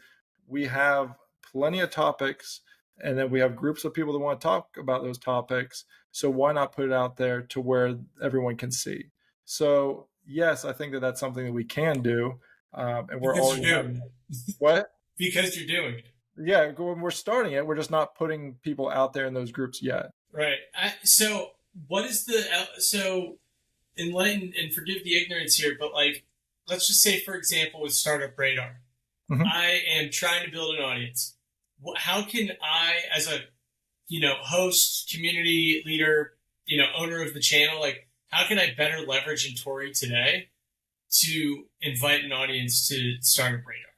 we have plenty of topics and then we have groups of people that want to talk about those topics. So why not put it out there to where everyone can see? So yes, I think that that's something that we can do. And we're Because already you're having doing what? because you're doing it. Yeah, when we're starting it, we're just not putting people out there in those groups yet. Right. So what is the so enlighten and forgive the ignorance here, but like let's just say for example with Startup Radar, Mhm. I am trying to build an audience. How can I, as a host, community leader, owner of the channel, like how can I better leverage Intori today to invite an audience to Startup Radar?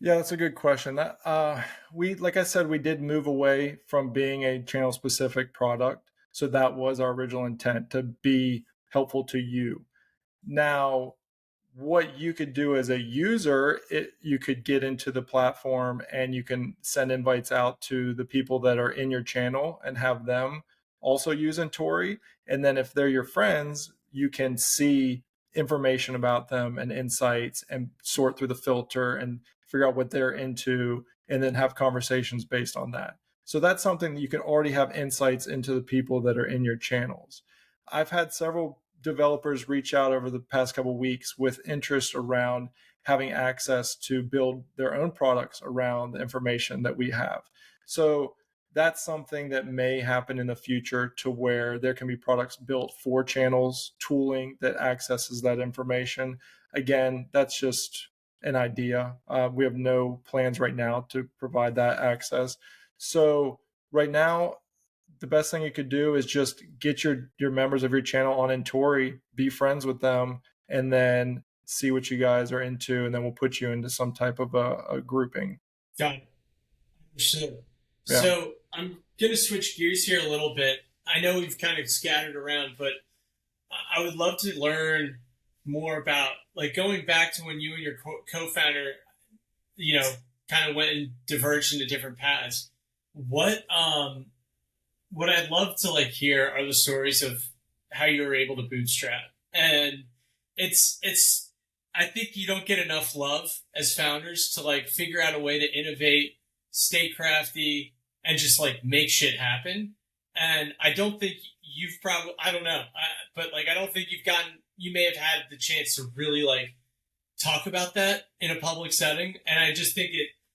Yeah, that's a good question. Like I said, we did move away from being a channel specific product. So that was our original intent, to be helpful to you. Now, what you could do as a user, you could get into the platform and you can send invites out to the people that are in your channel and have them also use Entori. And then if they're your friends, you can see information about them and insights and sort through the filter and figure out what they're into and then have conversations based on that. So that's something that you can already have insights into the people that are in your channels. I've had several developers reach out over the past couple of weeks with interest around having access to build their own products around the information that we have. So that's something that may happen in the future, to where there can be products built for channels, tooling that accesses that information. Again, that's just an idea. We have no plans right now to provide that access. So right now, the best thing you could do is just get your members of your channel on Entori, be friends with them, and then see what you guys are into, and then we'll put you into some type of a grouping. Got it. Understood. Yeah. So I'm going to switch gears here a little bit. I know we've kind of scattered around, but I would love to learn more about like going back to when you and your co-founder, kind of went and diverged into different paths. What I'd love to like hear are the stories of how you were able to bootstrap. And it's I think you don't get enough love as founders to like figure out a way to innovate, stay crafty, and just like make shit happen. And I don't think you've probably, I don't know, but like I don't think you may have had the chance to really like talk about that in a public setting. And I just think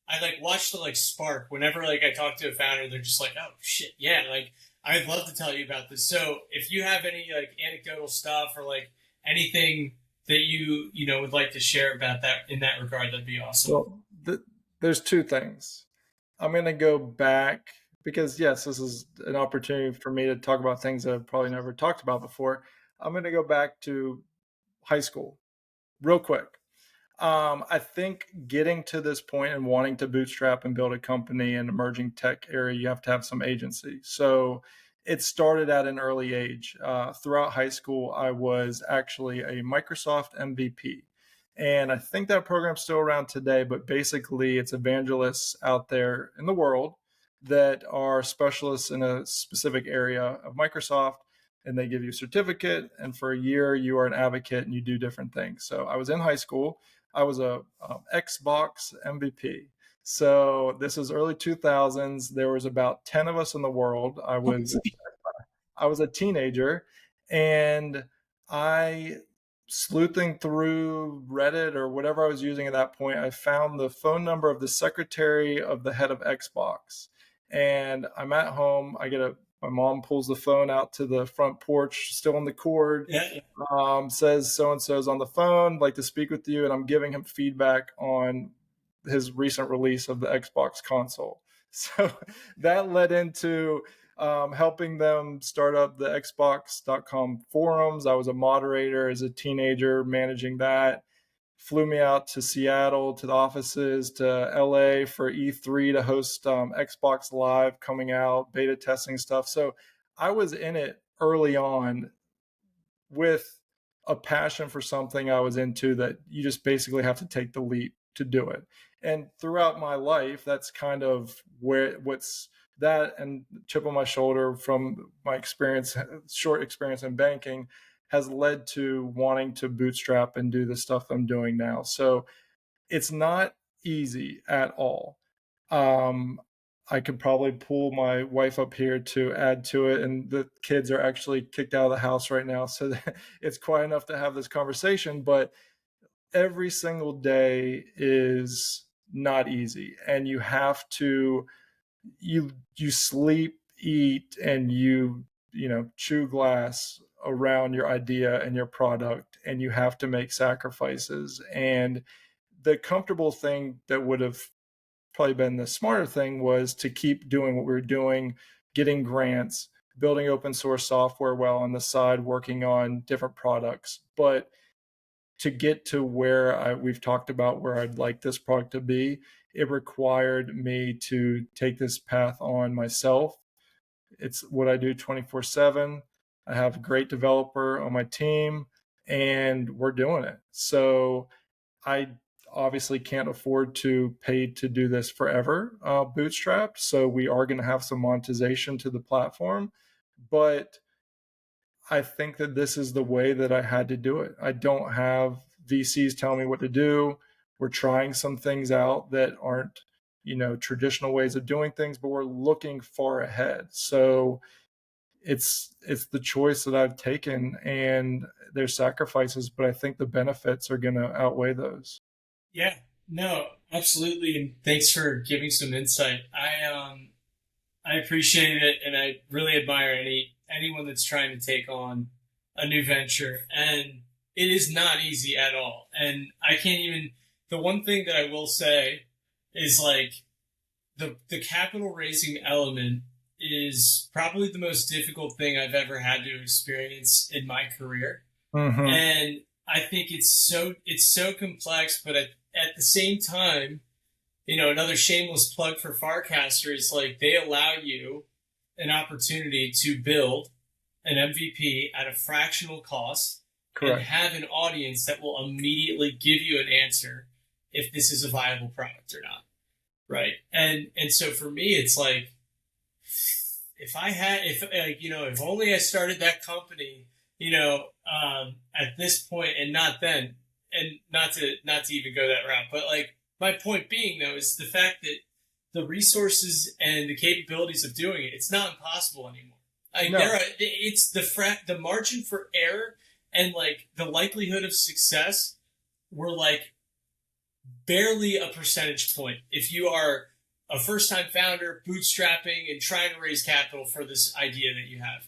I like watch the like spark whenever like I talk to a founder, they're just like, oh shit, yeah, like I'd love to tell you about this. So if you have any like anecdotal stuff or like anything that you would like to share about that in that regard, that'd be awesome. Well, there's two things. I'm going to go back because, yes, this is an opportunity for me to talk about things that I've probably never talked about before. I'm going to go back to high school real quick. I think getting to this point and wanting to bootstrap and build a company in emerging tech area, you have to have some agency. So it started at an early age. Throughout high school, I was actually a Microsoft MVP. And I think that program's still around today, but basically it's evangelists out there in the world that are specialists in a specific area of Microsoft, and they give you a certificate. And for a year, you are an advocate and you do different things. So I was in high school. I was a Xbox MVP. So this was early 2000s. There was about 10 of us in the world. I was a teenager, and I, sleuthing through Reddit or whatever I was using at that point, I found the phone number of the secretary of the head of Xbox. And I'm at home. My mom pulls the phone out to the front porch, still on the cord, Yeah. says so and so's on the phone, like to speak with you. And I'm giving him feedback on his recent release of the Xbox console. So that led into helping them start up the Xbox.com forums. I was a moderator as a teenager, managing that. flew me out to Seattle, to the offices, to LA for E3 to host Xbox Live coming out, beta testing stuff. So I was in it early on with a passion for something I was into that you just basically have to take the leap to do it. And throughout my life, that's kind of where what's that and chip on my shoulder from my experience, short experience in banking, has led to wanting to bootstrap and do the stuff I'm doing now. So it's not easy at all. Um, I could probably pull my wife up here to add to it, and the kids are actually kicked out of the house right now, so it's quiet enough to have this conversation. But every single day is not easy, and you have to you sleep, eat, and chew glass around your idea and your product, and you have to make sacrifices. And the comfortable thing that would have probably been the smarter thing was to keep doing what we were doing, getting grants, building open source software while on the side working on different products. But to get to where we've talked about where I'd like this product to be, it required me to take this path on myself. It's what I do 24/7. I have a great developer on my team, and we're doing it. So I obviously can't afford to pay to do this forever, bootstrapped. So we are going to have some monetization to the platform, but I think that this is the way that I had to do it. I don't have VCs telling me what to do. We're trying some things out that aren't, traditional ways of doing things, but we're looking far ahead. So it's the choice that I've taken, and there's sacrifices, but I think the benefits are going to outweigh those. Yeah, no, absolutely, and thanks for giving some insight. I appreciate it, and I really admire anyone that's trying to take on a new venture, and it is not easy at all. And I can't even. The one thing that I will say is like the capital raising element is probably the most difficult thing I've ever had to experience in my career. Mm-hmm. And I think it's so complex, but at the same time, another shameless plug for Farcaster is like they allow you an opportunity to build an MVP at a fractional cost. Correct. And have an audience that will immediately give you an answer if this is a viable product or not. Right. And so for me, it's like, if only I started that company, at this point and not then, and not to even go that route. But like my point being though, is the fact that the resources and the capabilities of doing it, it's not impossible anymore. Like no. It's the margin for error and like the likelihood of success were like barely a percentage point. If you are a first-time founder, bootstrapping and trying to raise capital for this idea that you have.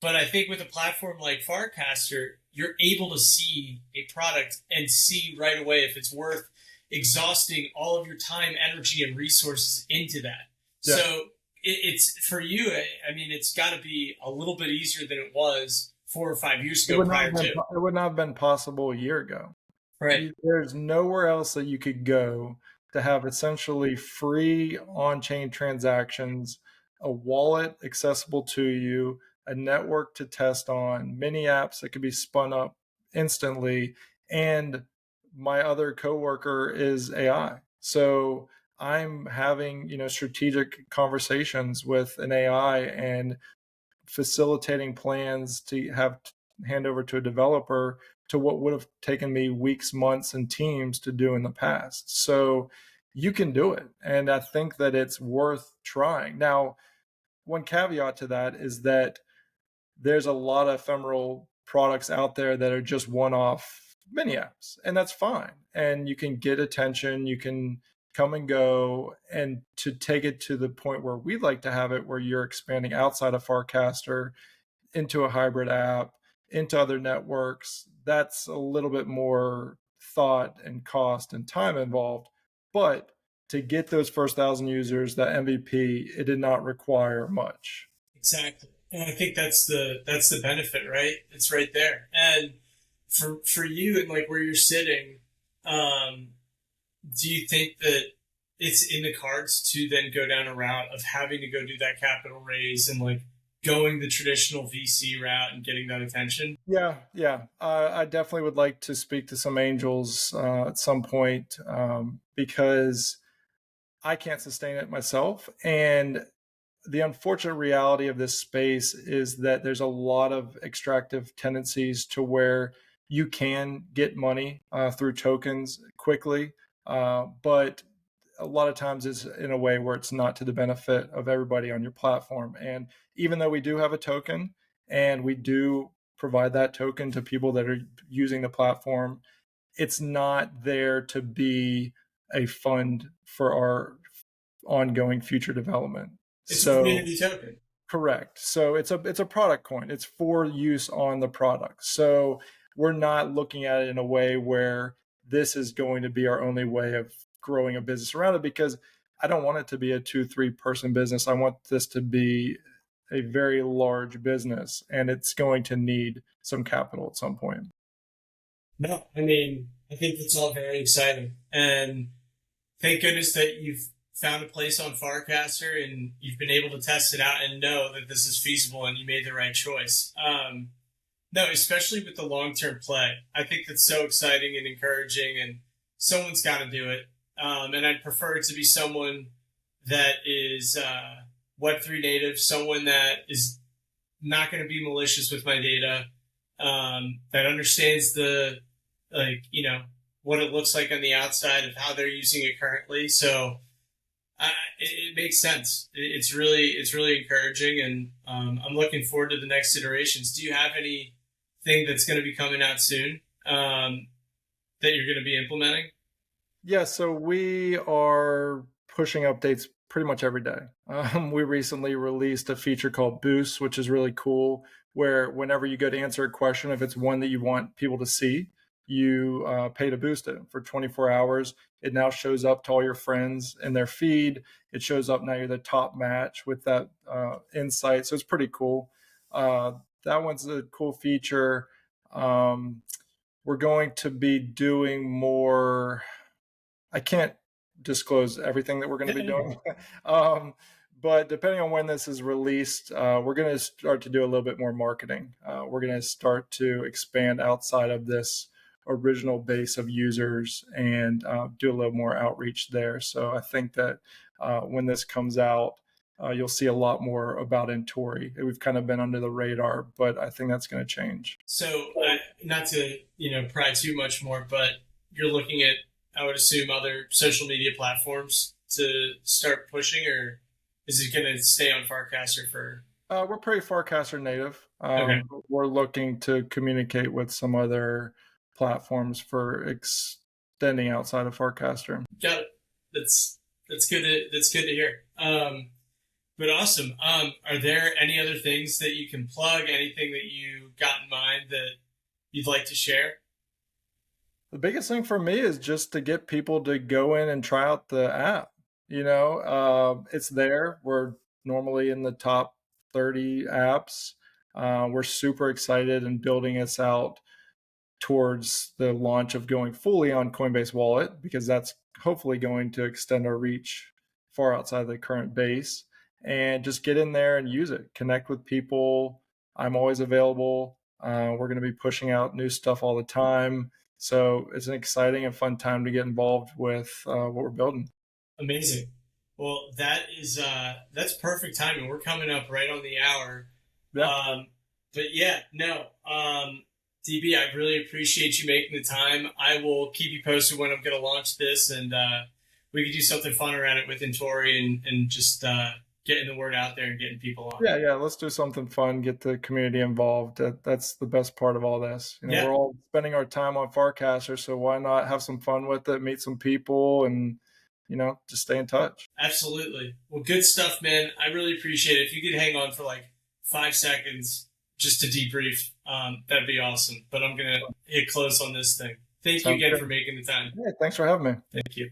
But I think with a platform like Farcaster, you're able to see a product and see right away if it's worth exhausting all of your time, energy, and resources into that. Yeah. So it's for you, I mean, it's got to be a little bit easier than it was 4 or 5 years ago prior to. It would not have been possible a year ago. Right. There's nowhere else that you could go to have essentially free on-chain transactions, a wallet accessible to you, a network to test on, mini apps that could be spun up instantly. And my other coworker is AI. So I'm having, strategic conversations with an AI and facilitating plans to hand over to a developer to what would have taken me weeks, months, and teams to do in the past. So you can do it. And I think that it's worth trying. Now, one caveat to that is that there's a lot of ephemeral products out there that are just one-off mini apps, and that's fine. And you can get attention, you can come and go, and to take it to the point where we'd like to have it, where you're expanding outside of Farcaster into a hybrid app, into other networks, that's a little bit more thought and cost and time involved. But to get those first 1,000 users, that MVP, it did not require much. Exactly. And I think that's the benefit, right? It's right there. And for you and like where you're sitting, Um, do you think that it's in the cards to then go down a route of having to go do that capital raise and like going the traditional VC route and getting that attention? Yeah, yeah. I definitely would like to speak to some angels at some point, because I can't sustain it myself. And the unfortunate reality of this space is that there's a lot of extractive tendencies to where you can get money through tokens quickly, but a lot of times it's in a way where it's not to the benefit of everybody on your platform. And even though we do have a token and we do provide that token to people that are using the platform, it's not there to be a fund for our ongoing future development. It's a So community token. correct. So it's a product coin. It's for use on the product. So we're not looking at it in a way where this is going to be our only way of growing a business around it, because I don't want it to be a 2-3 person business. I want this to be a very large business, and it's going to need some capital at some point. No, I mean, I think that's all very exciting. And thank goodness that you've found a place on Farcaster and you've been able to test it out and know that this is feasible and you made the right choice. No, especially with the long term play. I think that's so exciting and encouraging, and someone's got to do it. And I'd prefer it to be someone that is Web3 native, someone that is not going to be malicious with my data, that understands the, like, what it looks like on the outside of how they're using it currently. So it makes sense. It's really encouraging, and I'm looking forward to the next iterations. Do you have anything that's going to be coming out soon that you're going to be implementing? Yeah, so we are pushing updates pretty much every day. We recently released a feature called Boost, which is really cool, where whenever you go to answer a question, if it's one that you want people to see, you pay to boost it for 24 hours. It now shows up to all your friends in their feed. It shows up now you're the top match with that insight. So it's pretty cool. That one's a cool feature. We're going to be doing more. I can't disclose everything that we're going to be doing. But depending on when this is released, we're going to start to do a little bit more marketing. We're going to start to expand outside of this original base of users and do a little more outreach there. So I think that when this comes out, you'll see a lot more about Intori. We've kind of been under the radar, but I think that's going to change. So, not to pry too much more, but you're looking at, I would assume, other social media platforms to start pushing, or is it going to stay on Farcaster for? We're pretty Farcaster native. Okay, We're looking to communicate with some other platforms for extending outside of Farcaster. got it. That's good. That's good to hear. But awesome. Are there any other things that you can plug? Anything that you got in mind that you'd like to share? The biggest thing for me is just to get people to go in and try out the app. It's there. We're normally in the top 30 apps. We're super excited and building us out towards the launch of going fully on Coinbase Wallet, because that's hopefully going to extend our reach far outside the current base. And just get in there and use it. Connect with people. I'm always available. We're going to be pushing out new stuff all the time. So it's an exciting and fun time to get involved with what we're building. Amazing. Well, that's perfect timing. We're coming up right on the hour. Yeah. But yeah, no. DB, I really appreciate you making the time. I will keep you posted when I'm going to launch this, and we could do something fun around it with Intori and just getting the word out there and getting people on. Yeah. Let's do something fun. Get the community involved. That's the best part of all this. Yeah. We're all spending our time on Farcaster, so why not have some fun with it? Meet some people, and just stay in touch. Absolutely. Well, good stuff, man. I really appreciate it. If you could hang on for like 5 seconds just to debrief, that'd be awesome. But I'm going to hit close on this thing. Thank you again for making the time. Yeah, thanks for having me. Thank you.